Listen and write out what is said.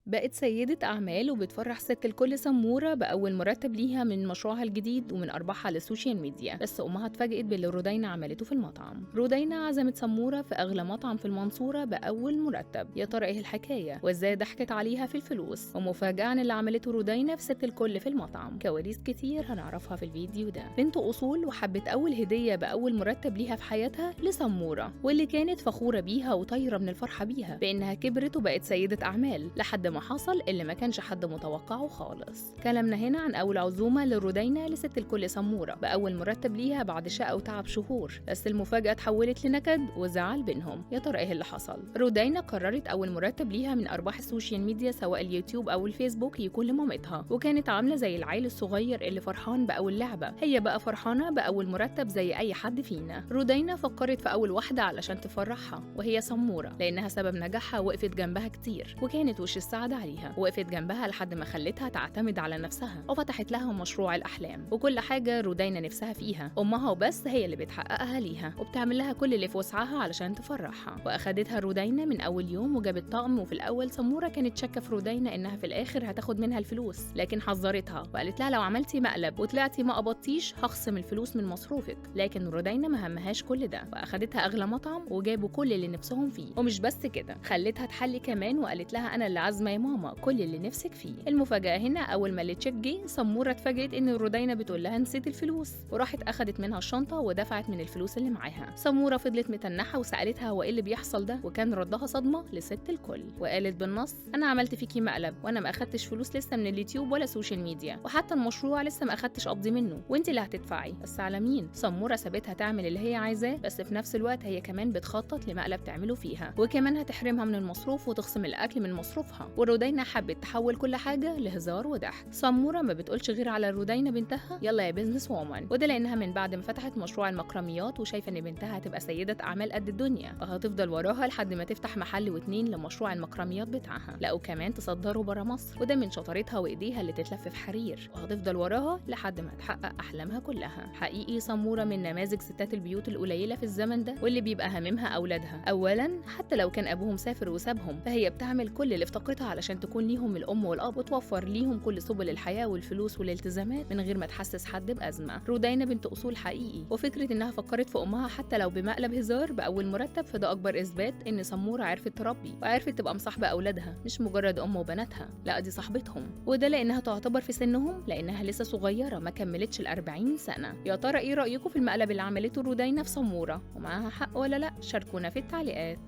بقت سيدة أعمال وبتفرح ست الكل سمورة بأول مرتب ليها من مشروعها الجديد ومن أرباحها على السوشيال ميديا. بس أمها اتفاجئت باللي رودينا عملته في المطعم. رودينا عزمت سمورة في أغلى مطعم في المنصورة بأول مرتب. يا ترى إيه الحكاية وإزاي ضحكت عليها في الفلوس؟ ومفاجأة عن اللي عملته رودينا في ست الكل في المطعم. كواليس كتير هنعرفها في الفيديو ده. بنت أصول وحبت أول هدية بأول مرتب ليها في حياتها لسمورة، واللي كانت فخورة بيها وطايرة من الفرحة بيها بإنها كبرت وبقت سيدة أعمال، لحد ما حصل اللي ما كانش حد متوقعه خالص. كلامنا هنا عن أول عزومة لرودينا لست الكل سمورة بأول مرتب ليها بعد شقة وتعب شهور، بس المفاجأة اتحولت لنكد وزعل بينهم. يا ترى إيه اللي حصل؟ رودينا قررت أول مرتب ليها من أرباح السوشيال ميديا سواء اليوتيوب أو الفيسبوك يكون لمامتها، وكانت عاملة زي العيل الصغير اللي فرحان بأول لعبة. هي بقى فرحانة بأول مرتب زي أي حد فينا. رودينا فكرت في أول واحدة علشان تفرحها وهي سمورة، لأنها سبب نجاحها وقفت جنبها كتير وكانت وش السعادة عليها، وقفت جنبها لحد ما خلتها تعتمد على نفسها وفتحت لها مشروع الأحلام. وكل حاجة رودينا نفسها فيها أمها وبس هي اللي بتحققها ليها وبتعمل لها كل اللي في وسعها علشان تفرحها. وأخدتها رودينا من أول يوم وجابت طقم، وفي الأول سمورة كانت شاكة في رودينا إنها في الآخر هتاخد منها الفلوس، لكن حذرتها وقالت لها لو عملتي مقلب وطلعتي ما قبضتيش هخصم الفلوس من مصروفك. لكن رودينا ما همهاش كل ده وأخدتها أغلى مطعم وجابوا كل اللي نفسهم فيه. ومش بس كده، خلتها تحلي كمان وقالت لها أنا اللي عازمة يا ماما كل اللي نفسك فيه. المفاجأة هنا أول ما التشيك جه سمورة اتفاجئت إن رودينا بتقول لها نسيت الفلوس، وراحت أخدت منها الشنطة ودفعت من الفلوس اللي معاها. سمورة فضلت متنحة وسألتها هو إيه اللي بيحصل ده، وكان ردها صدمة لست الكل وقالت بالنص أنا عملت فيكي مقلب وأنا ما أخدتش فلوس لسه من اليوتيوب ولا سوشيال ميديا، وحتى المشروع لسه ما أخدتش قبضي منه، وأنت اللي هتدفعي. بس على مين؟ سمورة سابتها تعمل اللي هي عايزاه، بس في نفس الوقت هي كمان بتخطط لمقلب تعمله فيها، وكمان هتحرمها من المصروف وتخصم الأكل من مصروفها. ورودينا حبت تحول كل حاجة لهزار وضحك. سمورة ما بتقولش غير على رودينا بنتها يلا يا بيزنس وومن، وده لأنها من بعد ما فتحت مشروع المكرميات وشايفة إن بنتها هتبقى سيدة أعمال قد الدنيا، وهتفضل وراها لحد ما تفتح محل واتنين لمشروع المكرميات بتاعها، لا وكمان تصدره برا مصر، وده من شطارتها وإيديها اللي تتلف في حرير، وهتفضل وراها لحد ما تحقق أحلامها كلها. حقيقي سمورة من نماذج ستات البيوت القليلة في الزمن ده، واللي بيبقى هاممها أولادها أولاً، حتى لو كان أبوهم سافر وسابهم فهي بتعمل كل اللي في طاقتها علشان تكون ليهم الأم والأب وتوفر ليهم كل سبل الحياة والفلوس والالتزامات من غير ما تحسس حد بأزمة. رودينا بنت أصول حقيقي، وفكرة إنها فكرت في أمها حتى لو بمقلب هزار بأول مرتب فده أكبر إثبات إن سمورة عرفت تربي وعرفت تبقى مصاحبة أولادها، مش مجرد أم وبناتها، لا دي صاحبتهم، وده لأنها تعتبر في سنهم لأنها لسه صغيرة ما كملتش ال40 سنة. يا ترى إيه رأيكم في المقلب اللي عملته رودينا في سمورة؟ ومعاها حق ولا لأ؟ شاركونا في التعليقات.